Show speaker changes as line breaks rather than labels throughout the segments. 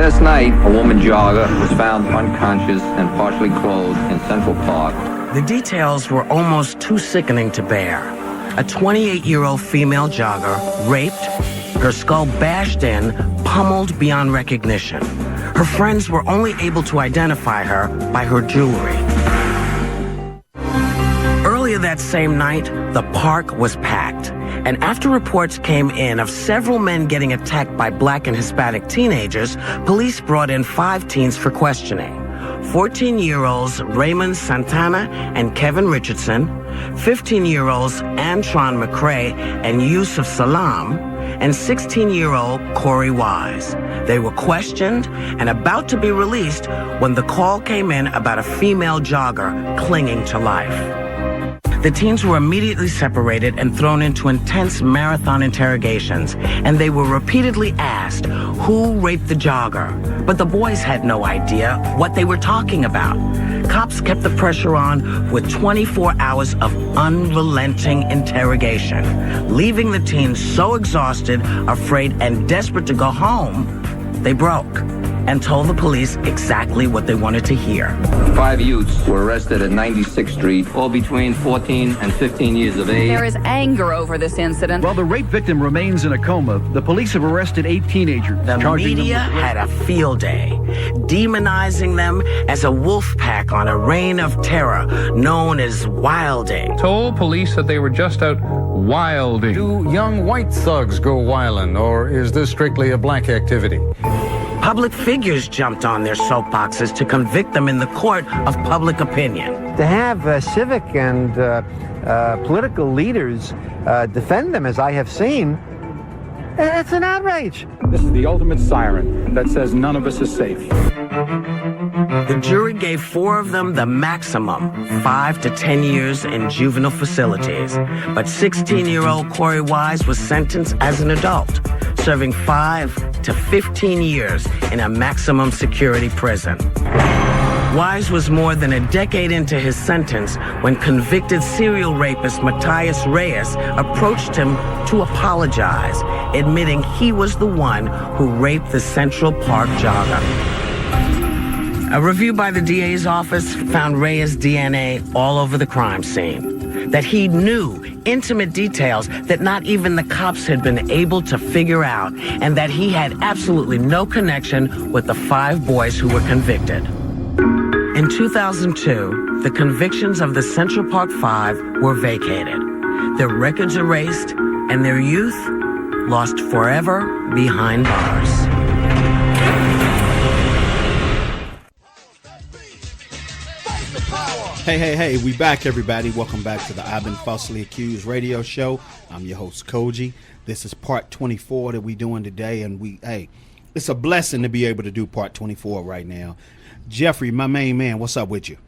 Last night, a woman jogger was found unconscious and partially clothed in Central Park.
The details were almost too sickening to bear. A 28-year-old female jogger raped, her skull bashed in, pummeled beyond recognition. Her friends were only able to identify her by her jewelry. Earlier that same night, the park was packed. And after reports came in of several men getting attacked by black and Hispanic teenagers, police brought in 5 teens for questioning. 14-year-olds Raymond Santana and Kevin Richardson, 15-year-olds Antron McCrae and Yusuf Salam, and 16-year-old Corey Wise. They were questioned and about to be released when the call came in about a female jogger clinging to life. The teens were immediately separated and thrown into intense marathon interrogations, and they were repeatedly asked who raped the jogger. But the boys had no idea what they were talking about. Cops kept the pressure on with 24 hours of unrelenting interrogation, leaving the teens so exhausted, afraid, and desperate to go home, they broke and told the police exactly what they wanted to hear.
5 youths were arrested at 96th Street, all between 14 and 15 years of age.
There is anger over this incident.
While the rape victim remains in a coma, the police have arrested 8 teenagers.
The media had a field day, demonizing them as a wolf pack on a reign of terror known as wilding.
Told police that they were just out wilding.
Do young white thugs go wilding, or is this strictly a black activity?
Public figures jumped on their soapboxes to convict them in the court of public opinion.
To have civic and political leaders defend them, as I have seen, it's an outrage.
This is the ultimate siren that says none of us is safe.
The jury gave 4 of them the maximum, 5 to 10 years in juvenile facilities. But 16-year-old Corey Wise was sentenced as an adult, serving 5 to 15 years in a maximum security prison. Wise was more than a decade into his sentence when convicted serial rapist Matthias Reyes approached him to apologize, admitting he was the one who raped the Central Park jogger. A review by the DA's office found Reyes' DNA all over the crime scene, that he knew intimate details that not even the cops had been able to figure out, and that he had absolutely no connection with the 5 boys who were convicted. In 2002, the convictions of the Central Park 5 were vacated, their records erased, and their youth lost forever behind bars.
Hey, we back, everybody. Welcome back to the I've Been Falsely Accused radio show. I'm your host, Cogee. This is part 24 that we're doing today, and it's a blessing to be able to do part 24 right now. Jeffrey, my main man, what's up with you?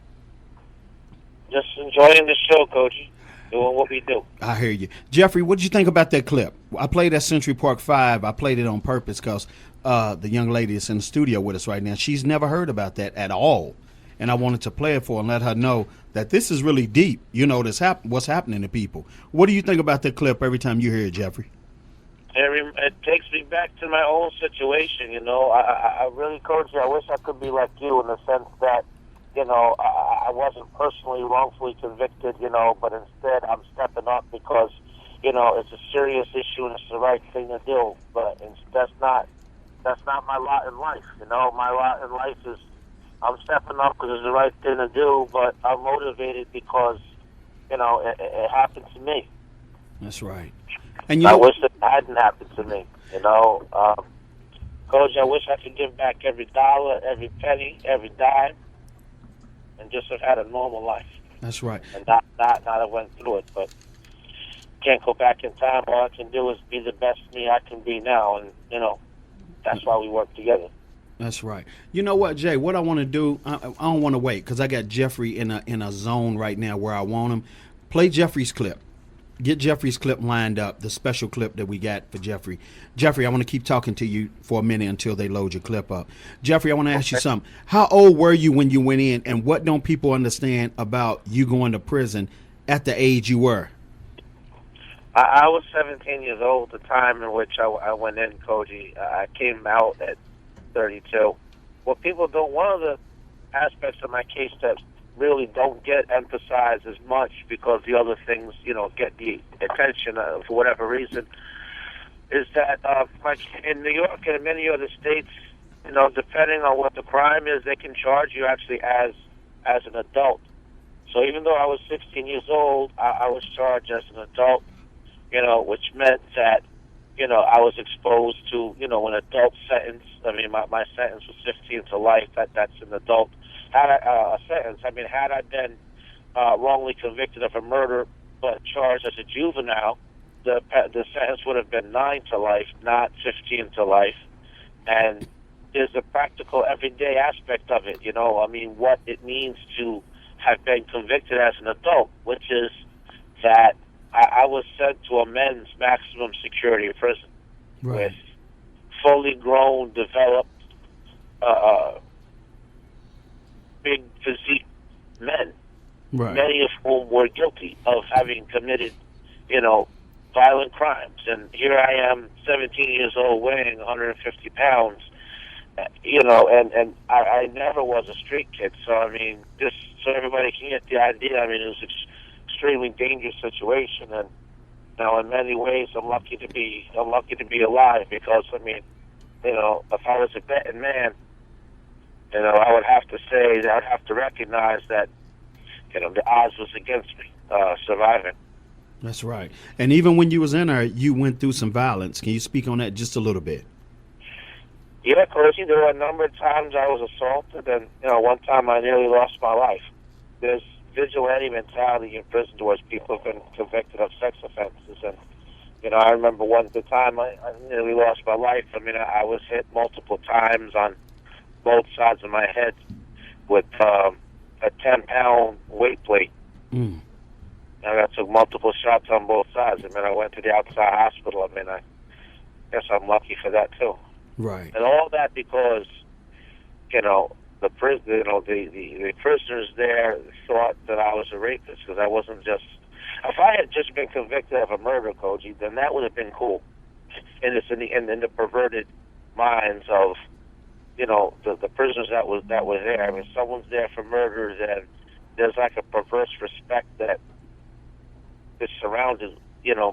Just enjoying the show, Cogee. Doing what we do.
I hear you. Jeffrey, what did you think about that clip? I played that Century Park 5. I played it on purpose because the young lady is in the studio with us right now. She's never heard about that at all. And I wanted to play it for her and let her know that this is really deep. You know, what's happening to people. What do you think about that clip every time you hear it, Jeffrey?
It takes me back to my own situation, you know. I really, Cogee, I wish I could be like you in the sense that, you know, I wasn't personally wrongfully convicted, you know, but instead I'm stepping up because, you know, it's a serious issue and it's the right thing to do. But that's not my lot in life, you know. My lot in life is I'm stepping up because it's the right thing to do, but I'm motivated because, you know, it happened to me.
That's right. And
I wish it hadn't happened to me, you know. Coach, I wish I could give back every dollar, every penny, every dime, and just have had a normal life.
That's right.
And not have went through it, but can't go back in time. All I can do is be the best me I can be now, and, you know, that's why we work together.
That's right. You know what, Jay? What I want to do, I don't want to wait because I got Jeffrey in a zone right now where I want him. Play Jeffrey's clip. Get Jeffrey's clip lined up, the special clip that we got for Jeffrey. Jeffrey, I want to keep talking to you for a minute until they load your clip up. Jeffrey, I want to ask you something. How old were you when you went in, and what don't people understand about you going to prison at the age you were?
I was 17 years old at the time in which I went in, Cogee. I came out at 32. What people don't, one of the aspects of my case that really don't get emphasized as much because the other things, get the attention for whatever reason, is that like in New York and in many other states, depending on what the crime is, they can charge you actually as an adult. So even though I was 16 years old, I was charged as an adult, which meant that, I was exposed to, an adult sentence. I mean, my sentence was 15 to life. That's an adult sentence. I mean, had I been wrongly convicted of a murder but charged as a juvenile, the sentence would have been 9 to life, not 15 to life. And there's a practical, everyday aspect of it. I mean, what it means to have been convicted as an adult, which is that I was sent to a men's maximum security prison with fully grown, developed, big physique men, many of whom were guilty of having committed, violent crimes. And here I am, 17 years old, weighing 150 pounds, and I never was a street kid. So, I mean, just so everybody can get the idea, I mean, it was extremely dangerous situation, and in many ways, I'm lucky to be alive because, I mean, if I was a betting man, I would have to say that I'd have to recognize that, the odds was against me surviving.
That's right. And even when you was in there, you went through some violence. Can you speak on that just a little bit?
Yeah, Cogee, there were a number of times I was assaulted, and, one time I nearly lost my life. There's vigilante mentality in prison towards people who've been convicted of sex offenses, and, I remember the time I nearly lost my life. I mean, I was hit multiple times on both sides of my head with a 10-pound weight plate. And I took multiple shots on both sides. I mean, I went to the outside hospital. I mean, I guess I'm lucky for that, too.
Right.
And all that because, the prisoners there thought that I was a rapist because I wasn't just. If I had just been convicted of a murder, Cogee, then that would have been cool. In the perverted minds of, the prisoners that was there. I mean, someone's there for murder, then there's like a perverse respect that is surrounded,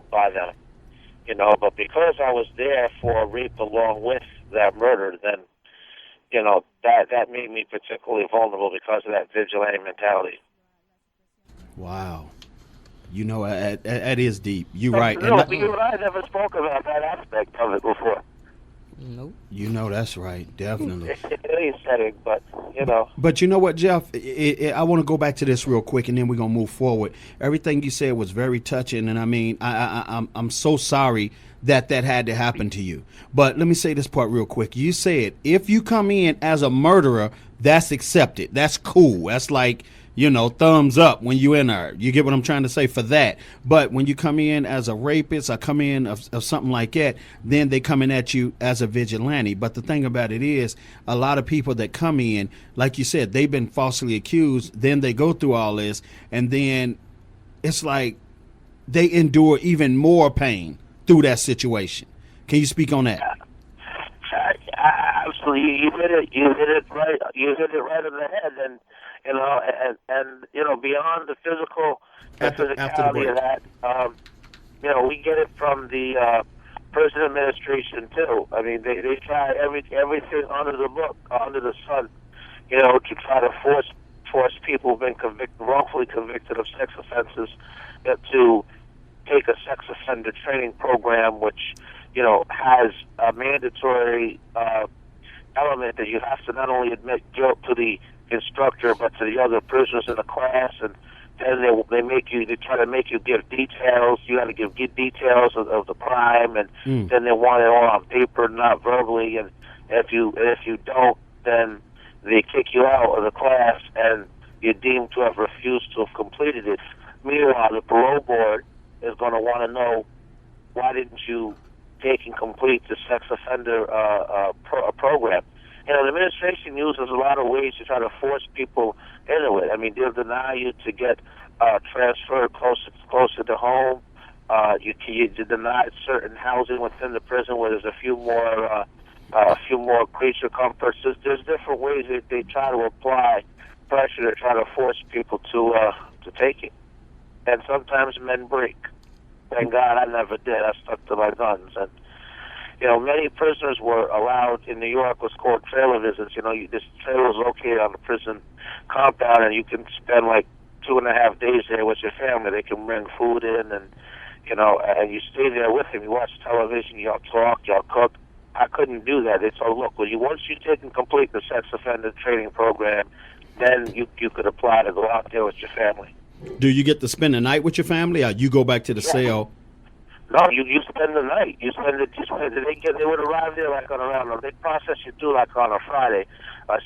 by them. But because I was there for a rape along with that murder, then, that made me particularly vulnerable because of that vigilante mentality.
Wow. That is deep. You're right.
No, you and I never spoke about that aspect of it before.
Nope.
That's right. Definitely.
Any setting, but,
But you know what, Jeff? I want to go back to this real quick, and then we're going to move forward. Everything you said was very touching, and I mean, I'm so sorry that had to happen to you. But let me say this part real quick. You said if you come in as a murderer, that's accepted. That's cool. That's like, thumbs up when you in there. You get what I'm trying to say for that. But when you come in as a rapist or come in of something like that, then they coming at you as a vigilante. But the thing about it is, a lot of people that come in, like you said, they've been falsely accused. Then they go through all this, and then it's like they endure even more pain through that situation. Can you speak on that?
Absolutely, you hit it right. You hit it right on the head, and beyond the physicality of that, we get it from the prison administration too. I mean, they try everything under the book, under the sun, to try to force people who've been wrongfully convicted of sex offenses to take a sex offender training program, which has a mandatory element that you have to not only admit guilt to the instructor but to the other prisoners in the class, and then they try to make you give details. You got to give details of the crime, and then they want it all on paper, not verbally. And if you don't, then they kick you out of the class, and you're deemed to have refused to have completed it. Meanwhile, the parole board is going to want to know, why didn't you take and complete the sex offender program? The administration uses a lot of ways to try to force people into it. I mean, they'll deny you to get transferred closer to home. You deny certain housing within the prison where there's a few more a few more creature comforts. There's different ways that they try to apply pressure to try to force people to take it. And sometimes men break. Thank God I never did. I stuck to my guns. And, many prisoners were allowed in New York what's called trailer visits. This trailer is located on the prison compound, and you can spend like 2.5 days there with your family. They can bring food in, and and you stay there with him. You watch television, y'all talk, y'all cook. I couldn't do that. They told, look, once you take and complete the sex offender training program, then you could apply to go out there with your family.
Do you get to spend the night with your family, or you go back to the cell?
No, you spend the night. They would arrive there like on around. They process you through like on a Friday,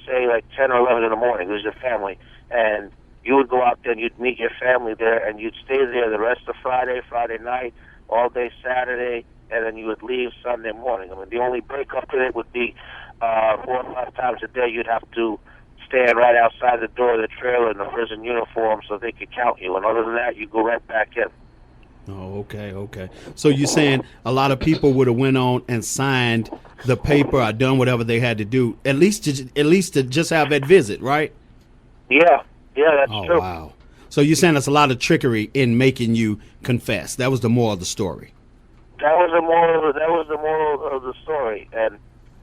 say like 10 or 11 in the morning. It was your family, and you would go out there and you'd meet your family there, and you'd stay there the rest of Friday night, all day Saturday, and then you would leave Sunday morning. I mean, the only break up in it would be 4 or 5 times a day. You'd have to stand right outside the door of the trailer in the prison uniform so they could count you. And other than that, you go right back in.
Oh, okay. So you're saying a lot of people would have went on and signed the paper or done whatever they had to do, at least to just have that visit, right?
Yeah, that's true.
Oh, wow. So you're saying there's a lot of trickery in making you confess. That was the moral of the story.
That was the moral of the story. And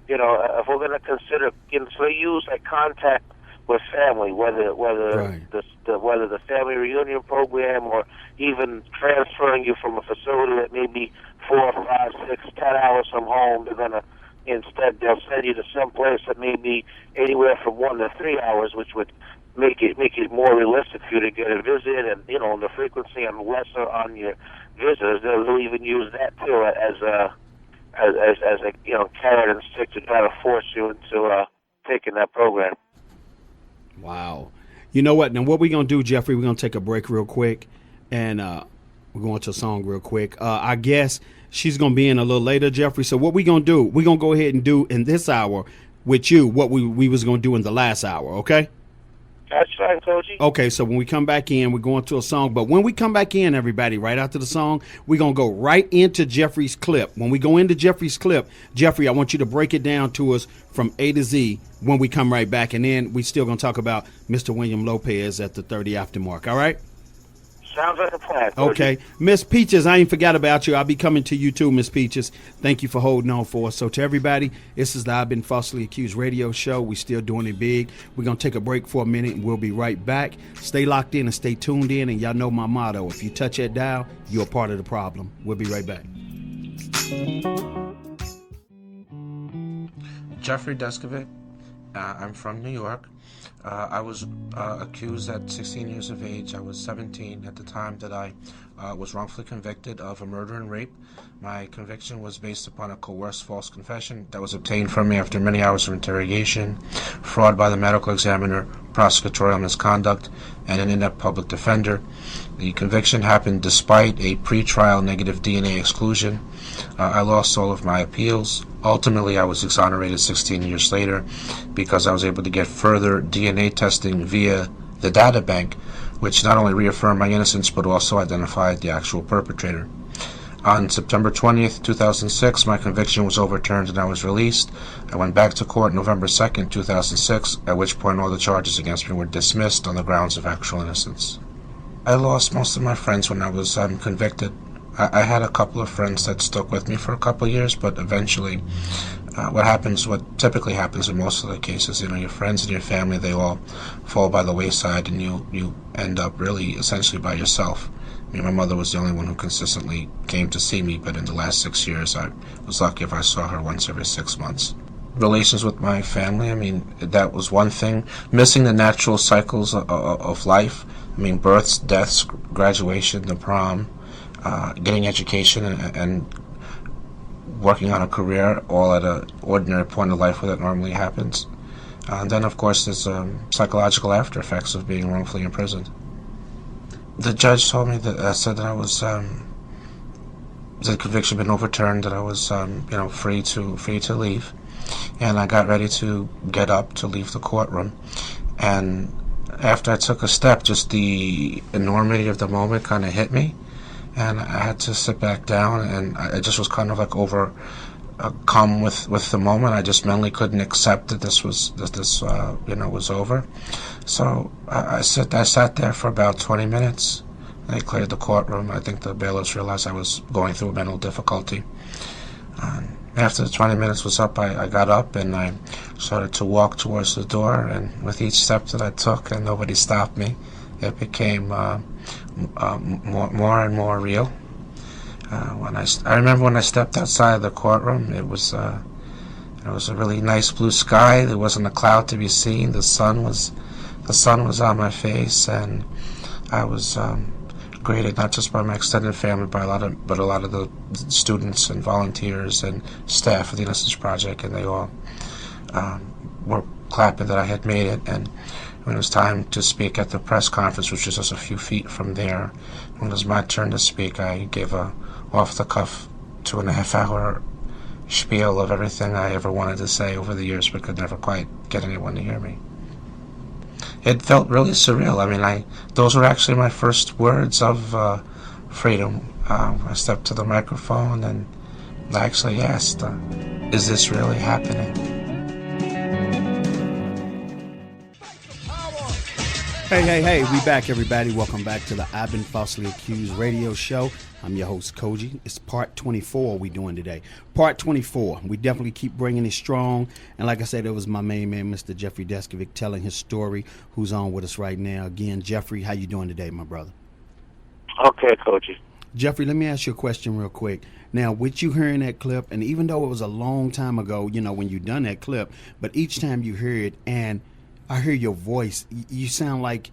if we're going to consider, so they use like contact with family, whether
Right.
the family reunion program, or even transferring you from a facility that may be 4, 5, 6, 10 hours from home. They'll send you to some place that may be anywhere from 1 to 3 hours, which would make it more realistic for you to get a visit, and the frequency and lesser on your visitors. They'll even use that too as a carrot and stick to try to force you into taking that program.
Wow. You know what? Now, what we're going to do, Jeffrey, we're going to take a break real quick, and we're going to a song real quick. I guess she's going to be in a little later, Jeffrey. So what we're going to do, we're going to go ahead and do in this hour with you what we was going to do in the last hour, okay?
That's fine, Cogee.
Okay, so when we come back in, we're going to a song. But when we come back in, everybody, right after the song, we're going to go right into Jeffrey's clip. When we go into Jeffrey's clip, Jeffrey, I want you to break it down to us from A to Z when we come right back. And then we still going to talk about Mr. William Lopez at the 30 after mark, all right?
Sounds like a plan, Cogee.
Okay. Miss Peaches, I ain't forgot about you. I'll be coming to you too, Miss Peaches. Thank you for holding on for us. So to everybody, this is the I've Been Falsely Accused radio show. We still doing it big. We're going to take a break for a minute, and we'll be right back. Stay locked in and stay tuned in, and y'all know my motto. If you touch that dial, you're a part of the problem. We'll be right back.
Jeffrey Deskovic. I'm from New York. I was accused at 16 years of age. I was 17 at the time that I was wrongfully convicted of a murder and rape. My conviction was based upon a coerced false confession that was obtained from me after many hours of interrogation, fraud by the medical examiner, prosecutorial misconduct, and an inept public defender. The conviction happened despite a pre-trial negative DNA exclusion. I lost all of my appeals. Ultimately, I was exonerated 16 years later because I was able to get further DNA testing via the data bank, which not only reaffirmed my innocence but also identified the actual perpetrator. On September 20th, 2006, my conviction was overturned and I was released. I went back to court November 2nd, 2006, at which point all the charges against me were dismissed on the grounds of actual innocence. I lost most of my friends when I was convicted. I had a couple of friends that stuck with me for a couple of years, but eventually what typically happens in most of the cases, your friends and your family, they all fall by the wayside and you end up really essentially by yourself. My mother was the only one who consistently came to see me, but in the last 6 years, I was lucky if I saw her once every 6 months. Relations with my family, that was one thing. Missing the natural cycles of life, births, deaths, graduation, the prom, getting education and working on a career, all at an ordinary point of life where that normally happens. And then, of course, there's psychological after effects of being wrongfully imprisoned. The judge told me that said that I was the conviction had been overturned, that I was free to leave, and I got ready to get up to leave the courtroom. And after I took a step, just the enormity of the moment kind of hit me. And I had to sit back down, and I just was kind of like come with the moment. I just mentally couldn't accept that this was was over. So I sat there for about 20 minutes. They cleared the courtroom. I think the bailiffs realized I was going through a mental difficulty. After the 20 minutes was up, I got up and I started to walk towards the door. And with each step that I took, and nobody stopped me, it became more and more real. I remember when I stepped outside the courtroom, it was a really nice blue sky. There wasn't a cloud to be seen. The sun was on my face, and I was greeted not just by my extended family, but a lot of the students and volunteers and staff of the Innocence Project, and they all were clapping that I had made it. And when it was time to speak at the press conference, which was just a few feet from there, when it was my turn to speak, I gave a off-the-cuff 2.5-hour spiel of everything I ever wanted to say over the years, but could never quite get anyone to hear me. It felt really surreal. I mean, those were actually my first words of freedom. I stepped to the microphone and I actually asked, is this really happening?
Hey, we back, everybody. Welcome back to the I've Been Falsely Accused radio show. I'm your host, Cogee. It's part 24 we doing today. Part 24. We definitely keep bringing it strong. And like I said, it was my main man, Mr. Jeffrey Deskovic, telling his story, who's on with us right now. Again, Jeffrey, how you doing today, my brother?
Okay, Cogee.
Jeffrey, let me ask you a question real quick. Now, with you hearing that clip, and even though it was a long time ago, when you done that clip, but each time you hear it and I hear your voice, you sound like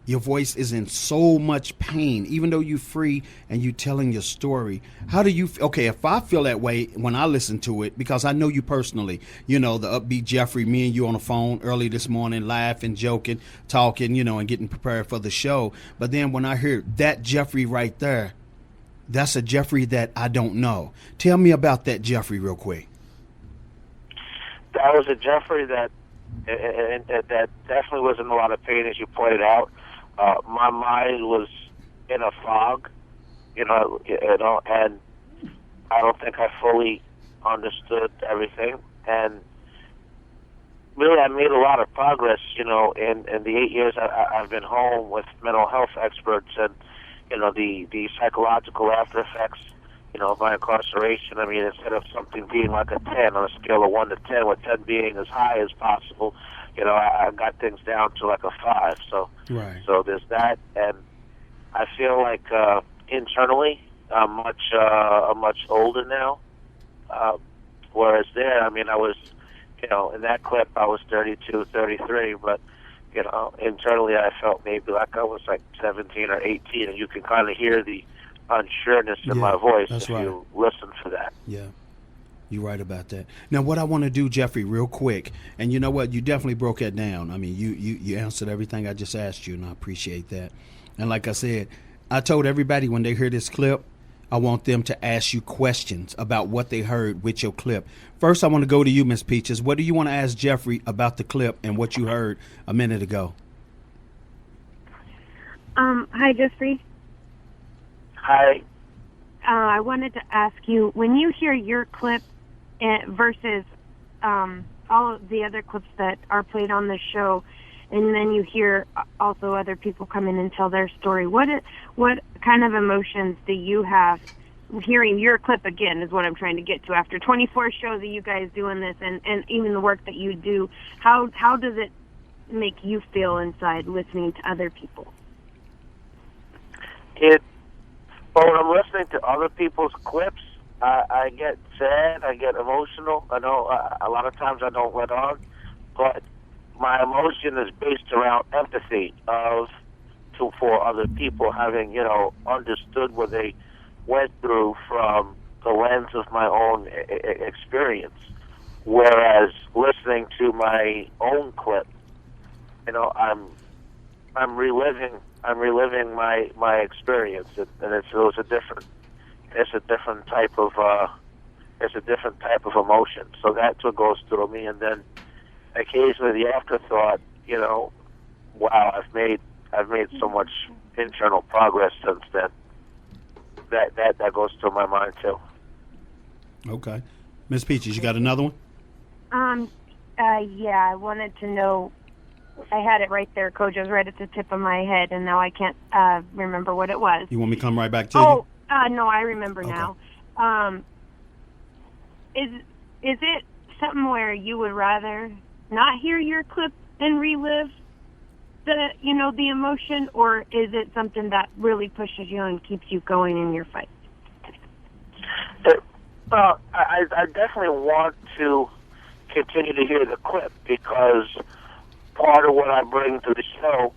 your voice is in so much pain, even though you're free and you telling your story. How do you, okay, if I feel that way when I listen to it, because I know you personally, the upbeat Jeffrey, me and you on the phone early this morning, laughing, joking, talking, and getting prepared for the show. But then when I hear that Jeffrey right there, that's a Jeffrey that I don't know. Tell me about that Jeffrey real quick.
That was a Jeffrey that definitely was in a lot of pain, as you pointed out. My mind was in a fog, and I don't think I fully understood everything. And really, I made a lot of progress, in the 8 years I've been home with mental health experts and, the psychological after effects, of my incarceration. I mean, instead of something being like a 10 on a scale of 1 to 10, with 10 being as high as possible, I got things down to like a 5. So,
right.
So there's that, and I feel like internally I'm much older now. Whereas there, I mean, I was, in that clip I was 32, 33, but internally I felt maybe like I was like 17 or 18, and you can kind of hear the unsureness in my voice if you listen for that.
Yeah, you're right about that. Now, what I want to do, Jeffrey, real quick, and you know what, you definitely broke that down. I mean, you answered everything I just asked you, and I appreciate that. And like I said, I told everybody when they hear this clip, I want them to ask you questions about what they heard with your clip. First, I want to go to you, Miss Peaches. What do you want to ask Jeffrey about the clip and what you heard a minute ago?
Hi, Jeffrey.
Hi.
I wanted to ask you, when you hear your clip versus all of the other clips that are played on the show, and then you hear also other people come in and tell their story, what kind of emotions do you have hearing your clip again is what I'm trying to get to. After 24 shows of you guys doing this and even the work that you do, how does it make you feel inside listening to other people?
Well, when I'm listening to other people's clips, I get sad, I get emotional. I know a lot of times I don't let on, but my emotion is based around empathy for other people, having, understood what they went through from the lens of my own experience. Whereas listening to my own clip, I'm reliving my experience, and it's a different type of emotion. So that's what goes through me, and then occasionally the afterthought, wow, I've made so much internal progress since then. That goes through my mind too.
Okay. Miss Peaches, you got another one?
Yeah, I wanted to know. I had it right there, Coach. It was right at the tip of my head, and now I can't remember what it was.
You want me to come right back to you?
No, I remember now. Is it something where you would rather not hear your clip and relive the emotion, or is it something that really pushes you and keeps you going in your fight?
Well, I definitely want to continue to hear the clip, because part of what I bring to the show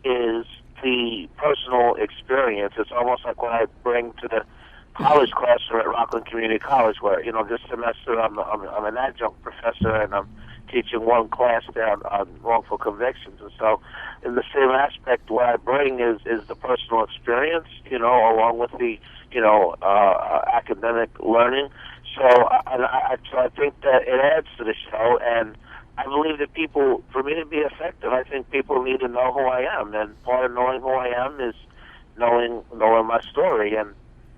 is the personal experience. It's almost like what I bring to the college classroom at Rockland Community College, where, this semester I'm an adjunct professor, and I'm teaching one class down on wrongful convictions. And so in the same aspect, what I bring is the personal experience, along with the, academic learning. So I think that it adds to the show, and I believe that people, for me to be effective, I think people need to know who I am, and part of knowing who I am is knowing my story. And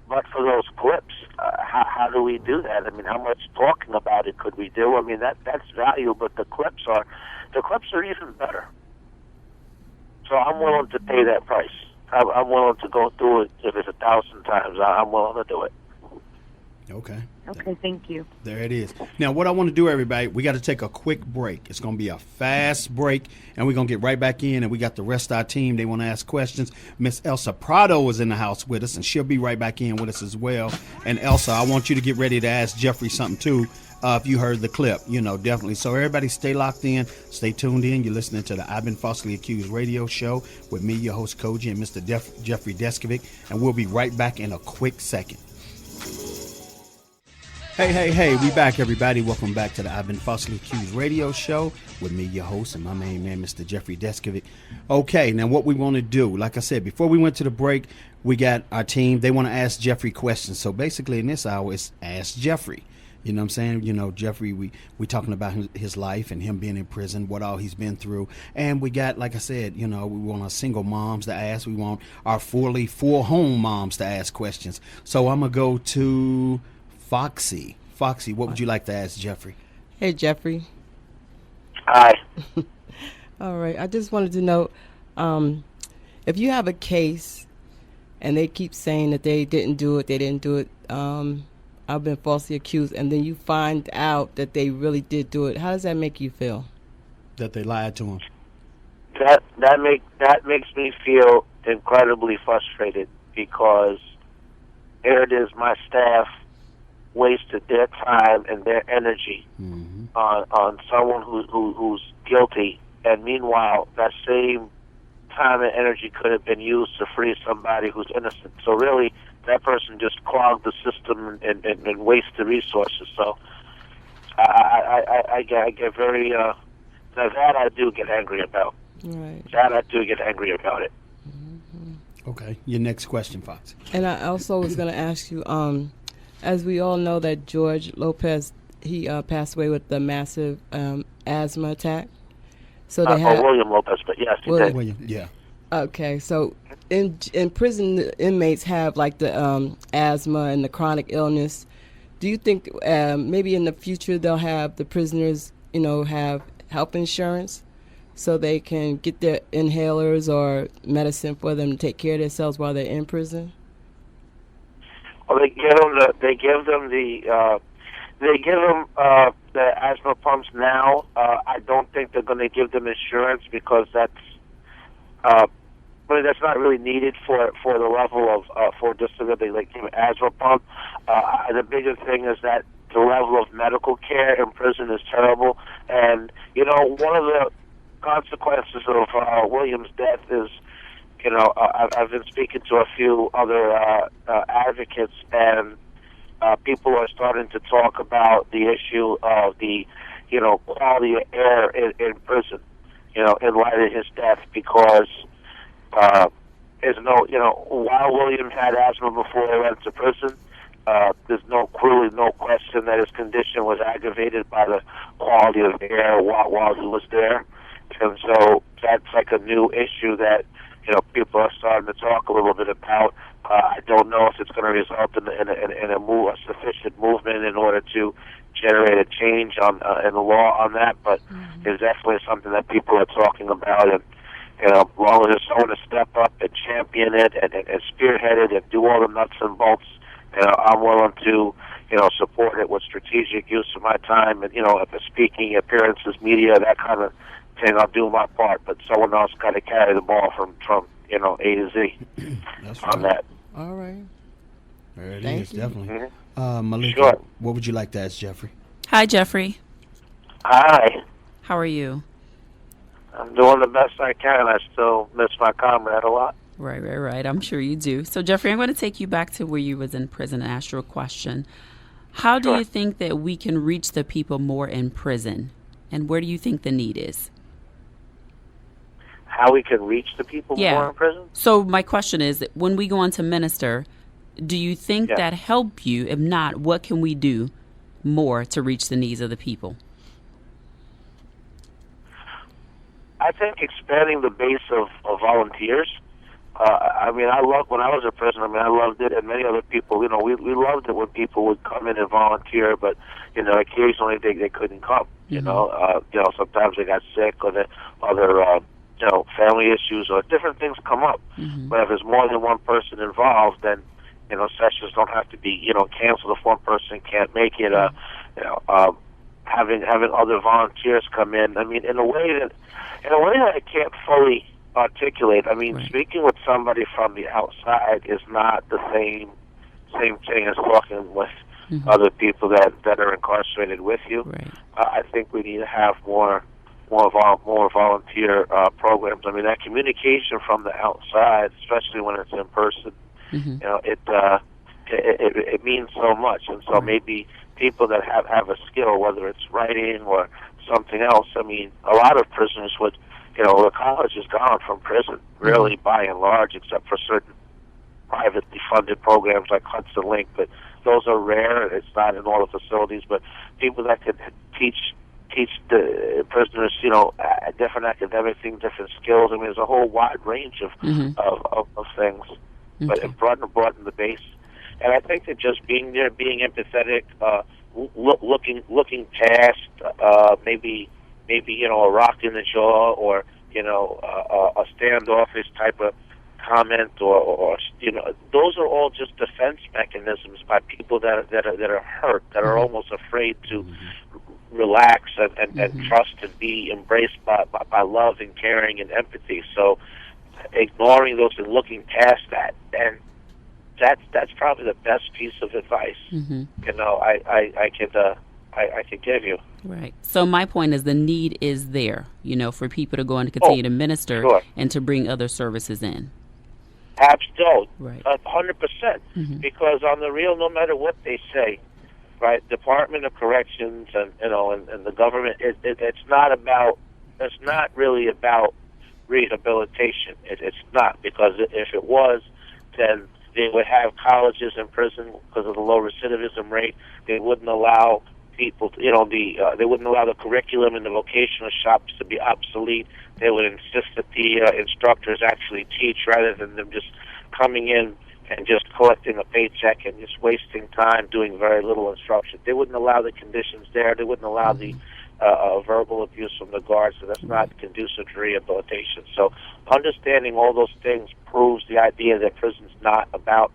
but for those clips, how do we do that? I mean, how much talking about it could we do? I mean, that's value, but the clips are even better. So I'm willing to pay that price. I'm willing to go through it if it's 1,000 times. I'm willing to do it.
Okay.
Okay, thank you.
There it is. Now, what I want to do, everybody, we got to take a quick break. It's going to be a fast break, and we're going to get right back in, and we got the rest of our team. They want to ask questions. Miss Elsa Prado is in the house with us, and she'll be right back in with us as well. And, Elsa, I want you to get ready to ask Jeffrey something, too, if you heard the clip, definitely. So, everybody, stay locked in. Stay tuned in. You're listening to the I've Been Falsely Accused radio show with me, your host, Cogee, and Mr. Jeffrey Deskovic, and we'll be right back in a quick second. Hey, we back, everybody. Welcome back to the I've Been Falsely Accused radio show with me, your host, and my main man, Mr. Jeffrey Deskovic. Okay, now what we want to do, like I said, before we went to the break, we got our team. They want to ask Jeffrey questions. So basically in this hour, it's Ask Jeffrey. You know what I'm saying? Jeffrey, we talking about his life and him being in prison, what all he's been through. And we got, like I said, we want our single moms to ask. We want our full home moms to ask questions. So I'm going to go to Foxy, what would you like to ask Jeffrey?
Hey, Jeffrey.
Hi.
All right. I just wanted to know if you have a case and they keep saying that they didn't do it, I've been falsely accused, and then you find out that they really did do it. How does that make you feel?
That they lied to him.
That makes me feel incredibly frustrated, because here it is, my staff wasted their time and their energy on someone who's guilty, and meanwhile that same time and energy could have been used to free somebody who's innocent. So really, that person just clogged the system and wasted resources. So I get very that I do get angry about.
Right.
That I do get angry about it.
Okay, your next question, Fox.
And I also was going to ask you, as we all know that George Lopez, he passed away with the massive asthma attack. So they had
William Lopez, but yes, he did.
William, yeah.
Okay, so in prison, the inmates have like the asthma and the chronic illness. Do you think maybe in the future they'll have the prisoners, have health insurance so they can get their inhalers or medicine for them to take care of themselves while they're in prison?
Well, they give them the asthma pumps now. I don't think they're going to give them insurance, because that's not really needed for the level of for disability like asthma pump. The bigger thing is that the level of medical care in prison is terrible, and one of the consequences of William's death is, I've been speaking to a few other advocates, and people are starting to talk about the issue of the, quality of air in prison, in light of his death, because there's while William had asthma before he went to prison, there's really no question that his condition was aggravated by the quality of air while he was there. And so that's like a new issue that, people are starting to talk a little bit about. I don't know if it's going to result in a sufficient movement in order to generated change on in the law on that, but it's definitely something that people are talking about, and as long as someone to step up and champion it and spearhead it and do all the nuts and bolts, I'm willing to support it with strategic use of my time, and if it's speaking, appearances, media, that kind of thing, I'll do my part, but someone else got to carry the ball from A to Z.
That's
on that.
All right.
There it
Thank
is,
you.
definitely. Malika,
Sure.
what would you like to ask Jeffrey?
Hi, Jeffrey.
Hi.
How are you?
I'm doing the best I can. I still miss my comrade a lot.
Right. I'm sure you do. So, Jeffrey, I'm going to take you back to where you was in prison and ask you a question. How do you think that we can reach the people more in prison? And where do you think the need is?
How we can reach the people more in prison?
So my question is, when we go on to minister, do you think that help you? If not, what can we do more to reach the needs of the people?
I think expanding the base of volunteers. I love when I was in prison. I loved it, and many other people. We loved it when people would come in and volunteer, but occasionally they couldn't come. Sometimes they got sick or other family issues or different things come up. But if there's more than one person involved, then sessions don't have to be canceled if one person can't make it. Having other volunteers come in. In a way that I can't fully articulate. Speaking with somebody from the outside is not the same thing as talking with other people that are incarcerated with you. I think we need to have more volunteer programs. That communication from the outside, especially when it's in person, it means so much. And so maybe people that have a skill, whether it's writing or something else. A lot of prisoners would, the college is gone from prison, really, by and large, except for certain privately funded programs like Hudson Link, but those are rare. It's not in all the facilities, but people that could teach the prisoners, different academic things, different skills. There's a whole wide range of things, but it broaden the base. And I think that just being there, being empathetic, looking past maybe a rock in the jaw or a standoffish type of comment or those are all just defense mechanisms by people that are hurt, that are almost afraid to relax and trust and be embraced by love and caring and empathy. So ignoring those and looking past that, and that's probably the best piece of advice I could give you.
Right. So my point is the need is there, for people to go and continue to minister and to bring other services in.
Absolutely.
Right.
100%. Because on the real, no matter what they say, right, Department of Corrections and the government, it's not really about rehabilitation. It's not, because if it was, then they would have colleges in prison because of the low recidivism rate. They wouldn't allow people, they wouldn't allow the curriculum in the vocational shops to be obsolete. They would insist that the instructors actually teach rather than them just coming in and just collecting a paycheck and just wasting time doing very little instruction. They wouldn't allow the conditions there. They wouldn't allow the verbal abuse from the guards, so that's not conducive to rehabilitation. So understanding all those things proves the idea that prison's not about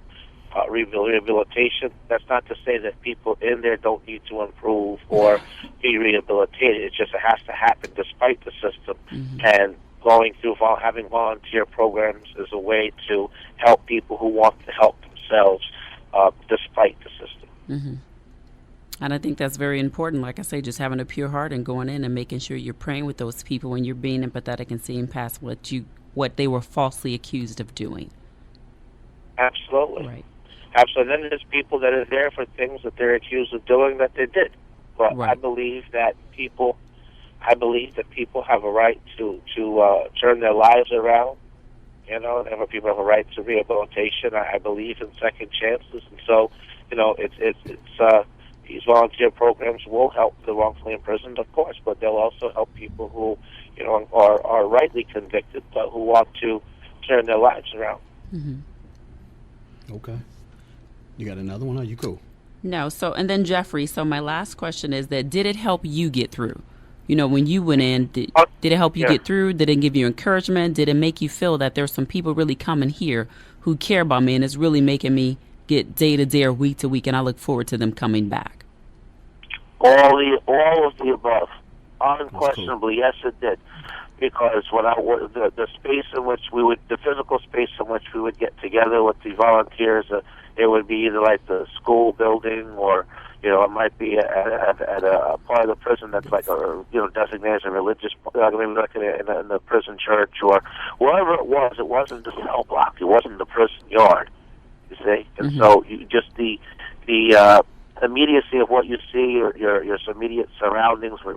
rehabilitation. That's not to say that people in there don't need to improve or be rehabilitated. It just has to happen despite the system. And going through having volunteer programs is a way to help people who want to help themselves despite the system.
And I think that's very important. Like I say, just having a pure heart and going in and making sure you're praying with those people and you're being empathetic and seeing past what they were falsely accused of doing.
Absolutely.
Right.
Absolutely. And then there's people that are there for things that they're accused of doing that they did. But I believe that people have a right to turn their lives around. People have a right to rehabilitation. I believe in second chances, and so it's these volunteer programs will help the wrongfully imprisoned, of course, but they'll also help people who are rightly convicted but who want to turn their lives around.
Okay. You got another one? Are you cool?
No. So, and then Jeffrey, so my last question is that did it help you get through? You know, when you went in, did it help you get through? Did it give you encouragement? Did it make you feel that there's some people really coming here who care about me and it's really making me get day to day or week to week, and I look forward to them coming back?
All of the above. Unquestionably, cool. Yes, it did. Because when the space in which the physical space in which we would get together with the volunteers, it would be either like the school building, or it might be at a part of the prison that's like designated as a religious, maybe like in the prison church or wherever it was. It wasn't the cell block. It wasn't the prison yard. You see, and so just the immediacy of what you see, your immediate surroundings were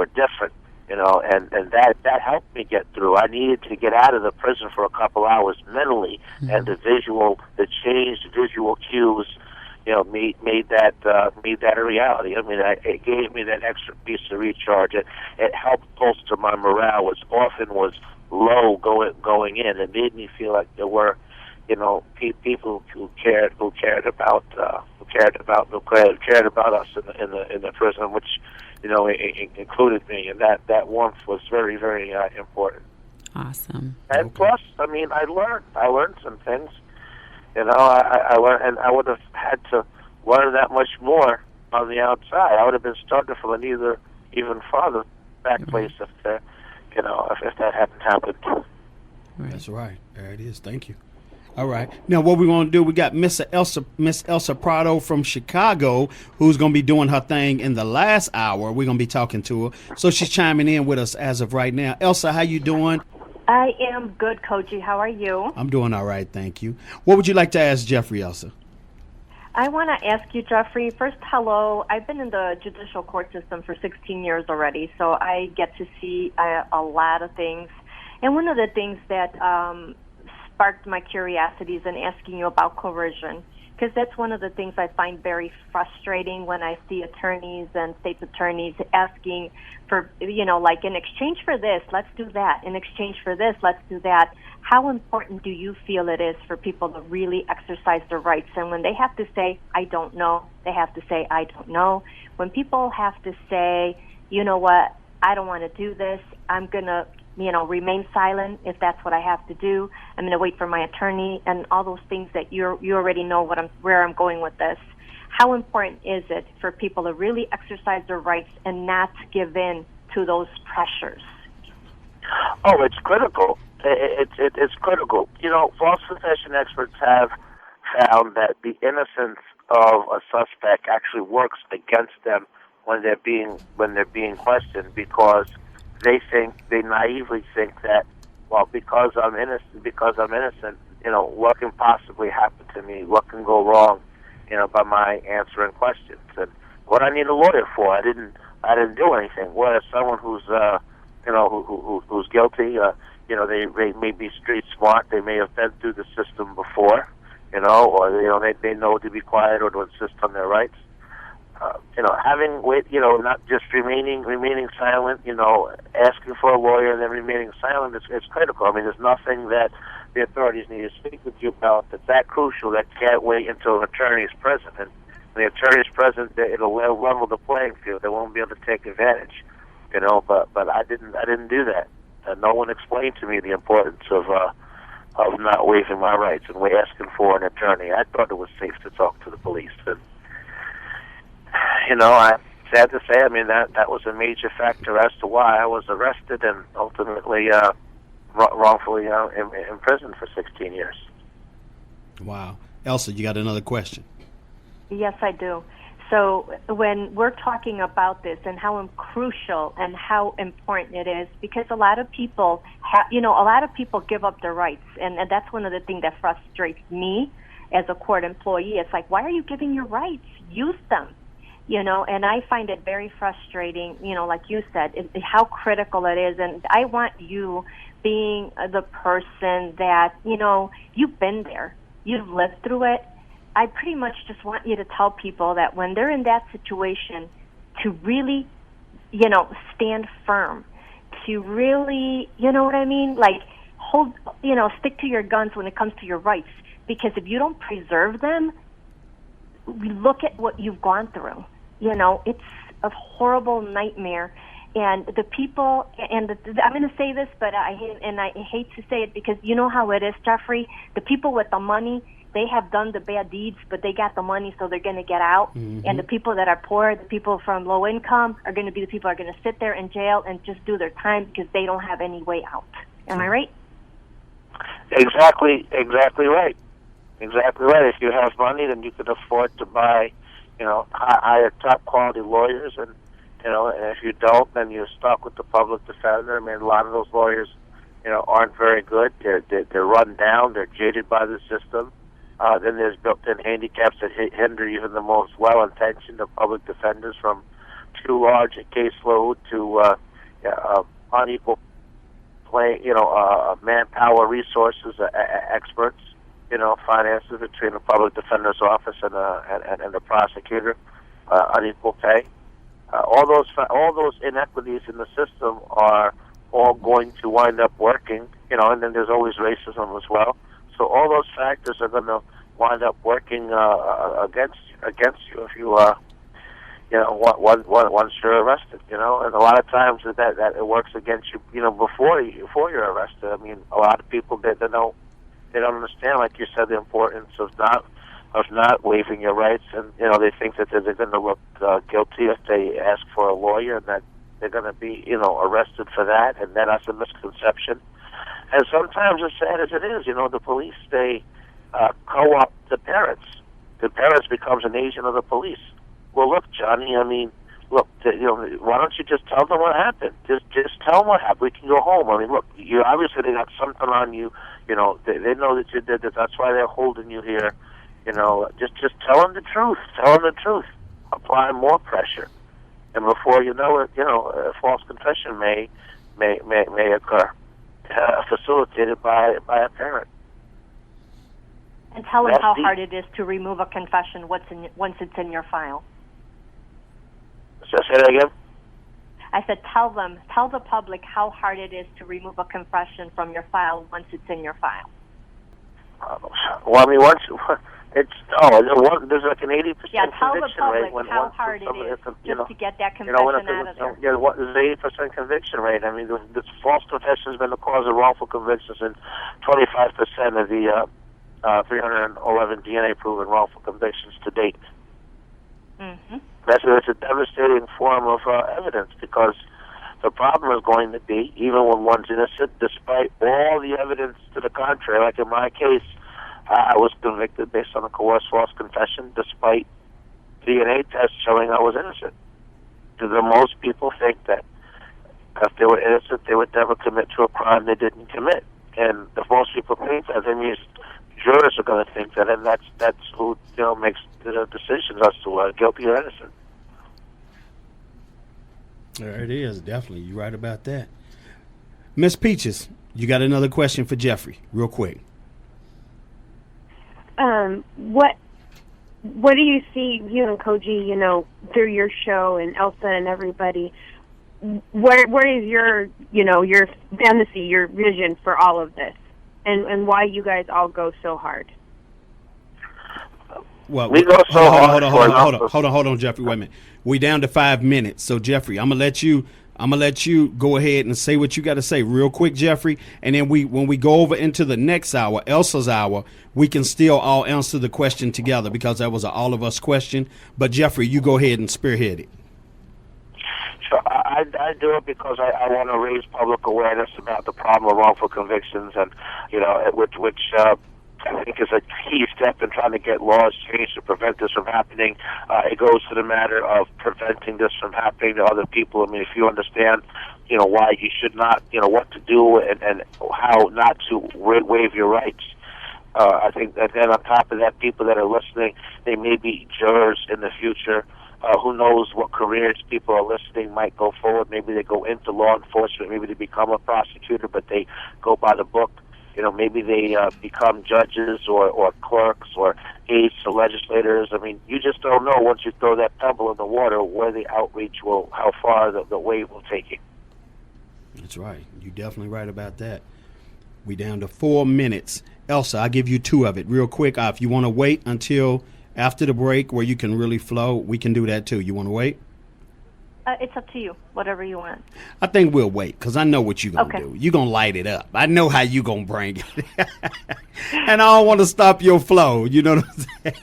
different. And that helped me get through. I needed to get out of the prison for a couple hours mentally, and the visual cues, made that a reality. I mean, it gave me that extra piece of recharge. It helped bolster my morale, which often was low going in. It made me feel like there were, people who cared about us in the prison, which included me, and that warmth was very, very important.
Awesome.
And plus, I mean, I learned some things. I learned, and I would have had to learn that much more on the outside. I would have been starting from an even farther back place if that hadn't happened.
Right.
That's right. There it is. Thank you. All right. Now, what we want to do, we got Miss Elsa Prado from Chicago, who's going to be doing her thing in the last hour. We're going to be talking to her. So she's chiming in with us as of right now. Elsa, how you doing?
I am good, Cogee. How are you?
I'm doing all right, thank you. What would you like to ask Jeffrey, Elsa?
I want to ask you, Jeffrey, first, hello. I've been in the judicial court system for 16 years already, so I get to see a lot of things. And one of the things that sparked my curiosities in asking you about coercion, because that's one of the things I find very frustrating when I see attorneys and state's attorneys asking for, like, in exchange for this, let's do that. In exchange for this, let's do that. How important do you feel it is for people to really exercise their rights? And when they have to say, I don't know, they have to say, I don't know. When people have to say, you know what, I don't want to do this, I'm going to remain silent if that's what I have to do. I'm going to wait for my attorney, and all those things that you already know where I'm going with this. How important is it for people to really exercise their rights and not give in to those pressures?
Oh, it's critical. It's critical. False confession experts have found that the innocence of a suspect actually works against them when they're being questioned, because they naively think that, well, because I'm innocent, what can possibly happen to me? What can go wrong, by my answering questions? And what I need a lawyer for? I didn't do anything. Whereas someone who's who's guilty, they may be street smart. They may have been through the system before, or they know to be quiet or to insist on their rights. Not just remaining silent, asking for a lawyer and then remaining silent, it's critical. I mean, there's nothing that the authorities need to speak with you about that's that crucial that can't wait until an attorney is present. And when the attorney is present, it'll level the playing field. They won't be able to take advantage, But I didn't do that. No one explained to me the importance of not waiving my rights and asking for an attorney. I thought it was safe to talk to the police. And, I'm sad to say, I mean, that was a major factor as to why I was arrested and ultimately wrongfully imprisoned for 16 years.
Wow. Elsa, you got another question?
Yes, I do. So when we're talking about this and how crucial and how important it is, because a lot of people give up their rights, and that's one of the things that frustrates me as a court employee. It's like, why are you giving your rights? Use them. And I find it very frustrating, like you said, how critical it is. And I want you, being the person that, you've been there, you've lived through it. I pretty much just want you to tell people that when they're in that situation, to really, stand firm, to really, like stick to your guns when it comes to your rights. Because if you don't preserve them, look at what you've gone through. You know, it's a horrible nightmare. And the people, and I'm going to say this, but I hate to say it because you know how it is, Jeffrey. The people with the money, they have done the bad deeds, but they got the money, so they're going to get out.
Mm-hmm.
And the people that are poor, the people from low income, are going to be the people who are going to sit there in jail and just do their time because they don't have any way out. Am I right?
Exactly right. Exactly right. If you have money, then you can afford to buy, hire top quality lawyers, and and if you don't, then you're stuck with the public defender. I mean, a lot of those lawyers, aren't very good. They're run down. They're jaded by the system. Then there's built-in handicaps that hinder even the most well-intentioned of public defenders from too large a caseload to unequal manpower, resources, experts, finances between the public defender's office and the prosecutor, unequal pay. All those inequities in the system are all going to wind up working, and then there's always racism as well. So all those factors are going to wind up working against you if you once you're arrested, and a lot of times that it works against you, before you're arrested. I mean, a lot of people they don't understand, like you said, the importance of not waiving your rights, and they think that they're going to look guilty if they ask for a lawyer, and that they're going to be arrested for that, and that's a misconception. And sometimes, as sad as it is, the police they co-opt the parents. The parents becomes an agent of the police. Well, look, Johnny. I mean, look. Why don't you just tell them what happened? Just tell them what happened. We can go home. I mean, look. You obviously they got something on you. They know that you did that. That's why they're holding you here. Just tell them the truth. Tell them the truth. Apply more pressure, and before you know it, a false confession may occur, facilitated by a parent.
And tell them how hard it is to remove a confession once it's in your file.
So say that again?
I said tell the public how hard it is to remove a confession from your file once it's in your file.
Well, I mean, once there's like an 80%
tell the
conviction rate.
public how hard it is just to get that confession out of there.
There's an 80% conviction rate. I mean, this false confession has been the cause of wrongful convictions in 25% of the 311 DNA-proven wrongful convictions to date.
Mm-hmm.
It's a devastating form of evidence, because the problem is going to be, even when one's innocent, despite all the evidence to the contrary, like in my case, I was convicted based on a coerced false confession, despite DNA tests showing I was innocent. Most people think that if they were innocent, they would never commit to a crime they didn't commit. And if most people think that, then jurors are going to think that, and that's who makes the decisions as to guilty or innocent.
There it is. Definitely, you're right about that. Miss Peaches, you got another question for Jeffrey, real quick.
What do you see, you and Cogee, through your show and Elsa and everybody? Where is your fantasy, your vision for all of this, and why you guys all go so hard?
Well,
we go so hard.
Hold on, Jeffrey. Wait a minute. We down to 5 minutes. So Jeffrey, I'm gonna let you go ahead and say what you got to say real quick, Jeffrey. And then when we go over into the next hour, Elsa's hour, we can still all answer the question together, because that was an all of us question. But Jeffrey, you go ahead and spearhead it.
Sure. I do it because I want to raise public awareness about the problem of wrongful convictions, and which I think is a key step in trying to get laws changed to prevent this from happening. It goes to the matter of preventing this from happening to other people. I mean, if you understand, why you should not, what to do and how not to waive your rights. I think that then on top of that, people that are listening, they may be jurors in the future. Who knows what careers people are listening might go forward. Maybe they go into law enforcement. Maybe they become a prosecutor, but they go by the book. Maybe they become judges or clerks or aides to legislators. I mean, you just don't know once you throw that pebble in the water where the outreach how far the wave will take you.
That's right. You're definitely right about that. We down to 4 minutes. Elsa, I'll give you 2 of it real quick. If you want to wait until after the break where you can really flow, we can do that too. You want to wait?
It's up to you, whatever you want.
I think we'll wait because I know what you're going to
Okay.
do. You're going to light it up. I know how you're going to bring it. And I don't want to stop your flow. You know what I'm saying?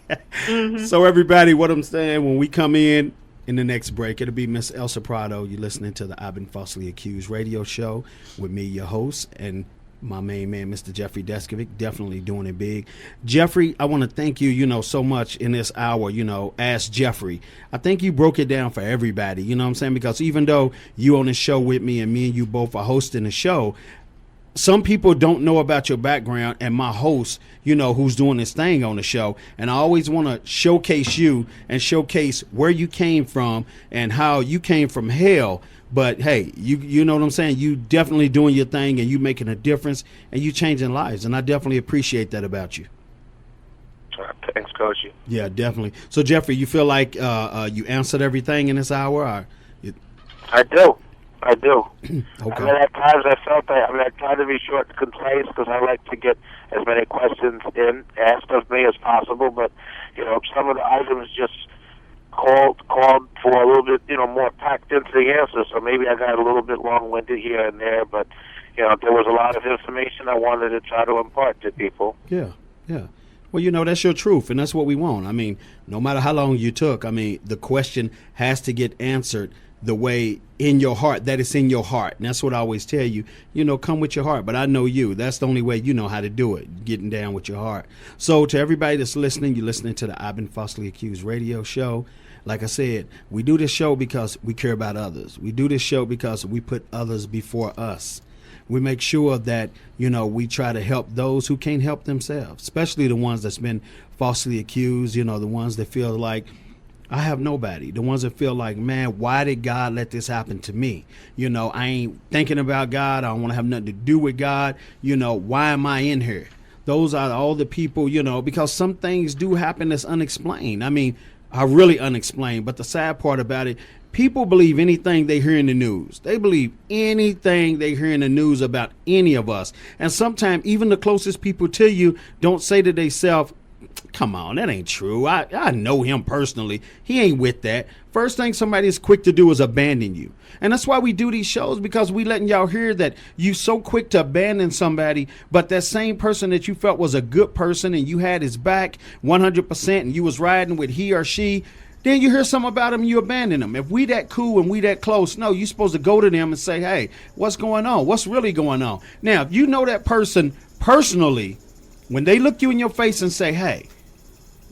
Mm-hmm.
So, everybody, what I'm saying, when we come in the next break, it'll be Miss Elsa Prado. You're listening to the I've Been Falsely Accused radio show with me, your host, and my main man, Mr. Jeffrey Deskovic, definitely doing it big. Jeffrey, I want to thank you, so much in this hour, Ask Jeffrey. I think you broke it down for everybody, you know what I'm saying? Because even though you on the show with me and me and you both are hosting the show, some people don't know about your background and my host, who's doing this thing on the show. And I always want to showcase you and showcase where you came from and how you came from hell. But hey, you know what I'm saying? You definitely doing your thing and you making a difference and you changing lives. And I definitely appreciate that about you.
Thanks, Cogee.
Yeah, definitely. So Jeffrey, you feel like you answered everything in this hour? Or
I do.
Okay.
I mean, at times I felt I tried to be short and concise because I like to get as many questions asked of me as possible. But, some of the items just called for a little bit, more packed into the answer. So maybe I got a little bit long-winded here and there. But, there was a lot of information I wanted to try to impart to people.
Yeah. Well, that's your truth, and that's what we want. I mean, no matter how long you took, the question has to get answered the way in your heart, that it's in your heart. And that's what I always tell you, come with your heart. But I know you. That's the only way you know how to do it, getting down with your heart. So to everybody that's listening, you're listening to the I've Been Falsely Accused radio show. Like I said, we do this show because we care about others. We do this show because we put others before us. We make sure that, we try to help those who can't help themselves, especially the ones that's been falsely accused, the ones that feel like, I have nobody. The ones that feel like, man, why did God let this happen to me? I ain't thinking about God. I don't want to have nothing to do with God. Why am I in here? Those are all the people, because some things do happen that's unexplained. Are really unexplained. But the sad part about it, people believe anything they hear in the news. They believe anything they hear in the news about any of us. And sometimes even the closest people to you don't say to themselves, come on, that ain't true. I know him personally. He ain't with that. First thing somebody is quick to do is abandon you. And that's why we do these shows, because we letting y'all hear that you so quick to abandon somebody, but that same person that you felt was a good person and you had his back 100% and you was riding with he or she, then you hear something about him and you abandon him. If we that cool and we that close, no, you're supposed to go to them and say, hey, what's going on? What's really going on? Now, if you know that person personally, when they look you in your face and say, hey,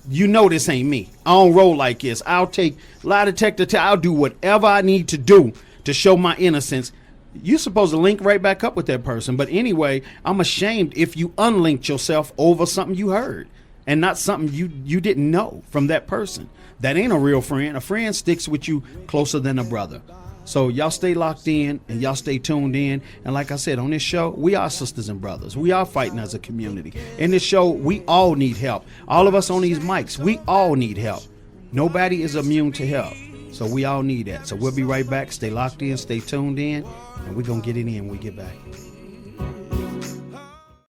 this ain't me. I don't roll like this. I'll take lie detector. I'll do whatever I need to do to show my innocence. You're supposed to link right back up with that person. But anyway, I'm ashamed if you unlinked yourself over something you heard and not something you didn't know from that person. That ain't a real friend. A friend sticks with you closer than a brother. So y'all stay locked in and y'all stay tuned in. And like I said, on this show, we are sisters and brothers. We are fighting as a community. In this show, we all need help. All of us on these mics, we all need help. Nobody is immune to help. So we all need that. So we'll be right back. Stay locked in, stay tuned in, and we're going to get it in when we get back.